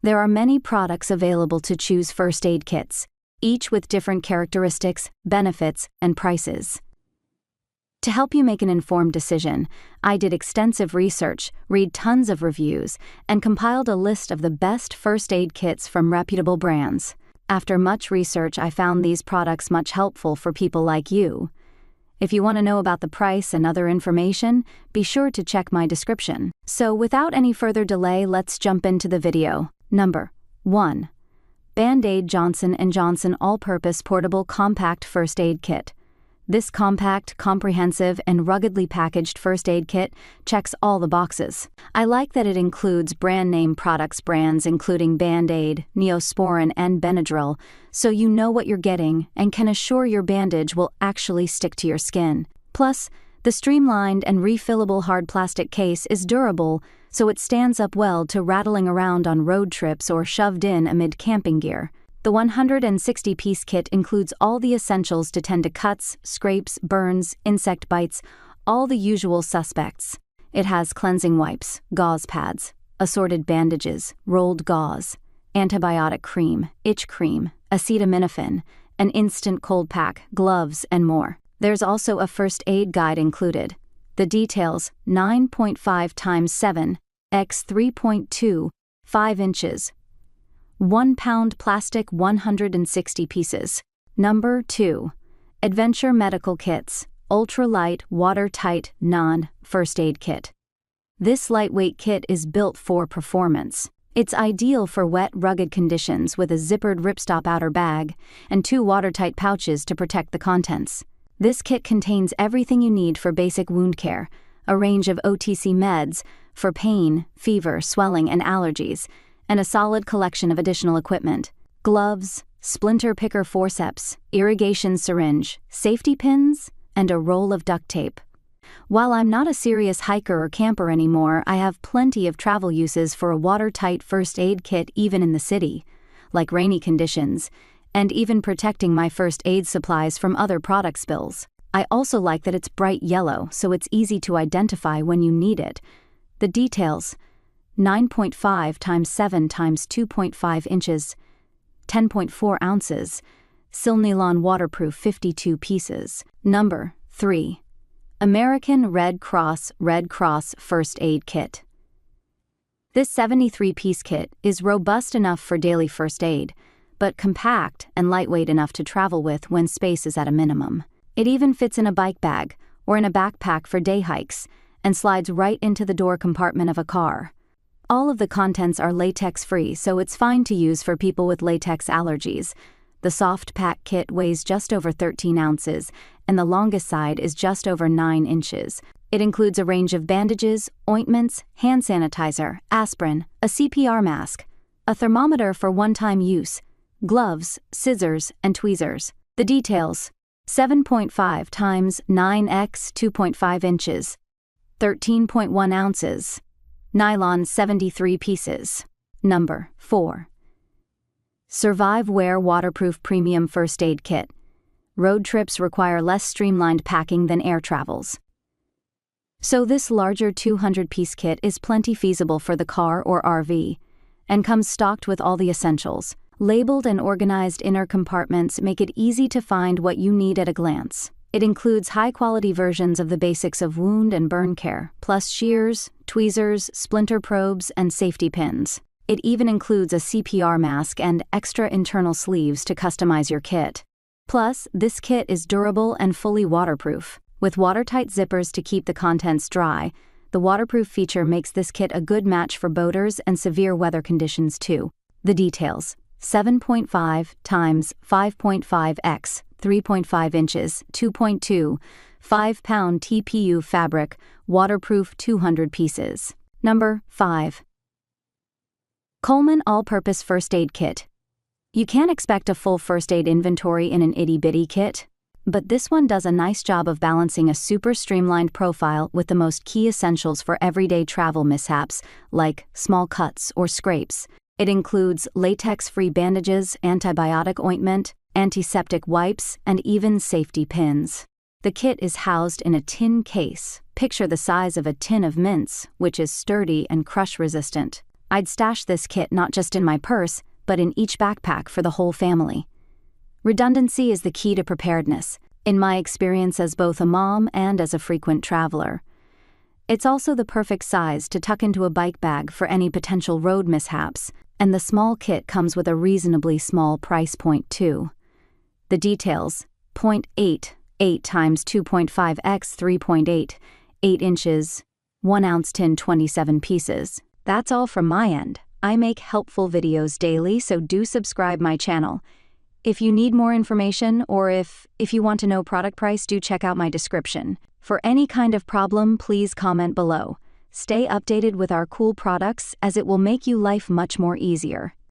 There are many products available to choose first aid kits, each with different characteristics, benefits, and prices. To help you make an informed decision, I did extensive research, read tons of reviews, and compiled a list of the best first aid kits from reputable brands. After much research, I found these products much helpful for people like you. If you want to know about the price and other information, be sure to check my description. So without any further delay, let's jump into the video. Number 1. Band-Aid Johnson & Johnson All-Purpose Portable Compact First Aid Kit. This compact, comprehensive, and ruggedly packaged first aid kit checks all the boxes. I like that it includes brand name brands including Band-Aid, Neosporin, and Benadryl, so you know what you're getting and can assure your bandage will actually stick to your skin. Plus, the streamlined and refillable hard plastic case is durable, so it stands up well to rattling around on road trips or shoved in amid camping gear. The 160-piece kit includes all the essentials to tend to cuts, scrapes, burns, insect bites, all the usual suspects. It has cleansing wipes, gauze pads, assorted bandages, rolled gauze, antibiotic cream, itch cream, acetaminophen, an instant cold pack, gloves, and more. There's also a first aid guide included. The details: 9.5 x 7 x 3.2, 5 inches. 1 pound plastic, 160 pieces. Number 2. Adventure Medical Kits, UltraLight Watertight Non-First Aid Kit. This lightweight kit is built for performance. It's ideal for wet, rugged conditions with a zippered ripstop outer bag and 2 watertight pouches to protect the contents. This kit contains everything you need for basic wound care, a range of OTC meds for pain, fever, swelling, and allergies, and a solid collection of additional equipment: gloves, splinter picker forceps, irrigation syringe, safety pins, and a roll of duct tape. While I'm not a serious hiker or camper anymore, I have plenty of travel uses for a watertight first aid kit even in the city, like rainy conditions, and even protecting my first aid supplies from other product spills. I also like that it's bright yellow, so it's easy to identify when you need it. The details: 9.5 x 7 x 2.5 inches, 10.4 ounces, Silnylon waterproof, 52 pieces. Number 3. American Red Cross First Aid Kit. This 73-piece kit is robust enough for daily first aid, but compact and lightweight enough to travel with when space is at a minimum. It even fits in a bike bag or in a backpack for day hikes and slides right into the door compartment of a car. All of the contents are latex-free, so it's fine to use for people with latex allergies. The soft pack kit weighs just over 13 ounces, and the longest side is just over 9 inches. It includes a range of bandages, ointments, hand sanitizer, aspirin, a CPR mask, a thermometer for one-time use, gloves, scissors, and tweezers. The details: 7.5 x 9 x 2.5 inches, 13.1 ounces. Nylon, 73 pieces. Number 4. Surviveware Waterproof Premium First Aid Kit. Road trips require less streamlined packing than air travels, so this larger 200-piece kit is plenty feasible for the car or RV, and comes stocked with all the essentials. Labeled and organized inner compartments make it easy to find what you need at a glance. It includes high-quality versions of the basics of wound and burn care, plus shears, tweezers, splinter probes, and safety pins. It even includes a CPR mask and extra internal sleeves to customize your kit. Plus, this kit is durable and fully waterproof. With watertight zippers to keep the contents dry, the waterproof feature makes this kit a good match for boaters and severe weather conditions too. The details: 7.5 x 5.5 x 3.5 inches, 2.2, 5-pound TPU fabric, waterproof, 200 pieces. Number 5. Coleman All-Purpose First Aid Kit. You can't expect a full first aid inventory in an itty-bitty kit, but this one does a nice job of balancing a super streamlined profile with the most key essentials for everyday travel mishaps, like small cuts or scrapes. It includes latex-free bandages, antibiotic ointment, antiseptic wipes, and even safety pins. The kit is housed in a tin case. Picture the size of a tin of mints, which is sturdy and crush-resistant. I'd stash this kit not just in my purse, but in each backpack for the whole family. Redundancy is the key to preparedness, in my experience as both a mom and as a frequent traveler. It's also the perfect size to tuck into a bike bag for any potential road mishaps, and the small kit comes with a reasonably small price point too. The details: 0.8, 8 times 2.5 x 3.8, 8 inches, 1 ounce tin, 27 pieces. That's all from my end. I make helpful videos daily, so do subscribe my channel. If you need more information, or if you want to know product price, do check out my description. For any kind of problem, please comment below. Stay updated with our cool products, as it will make you life much more easier.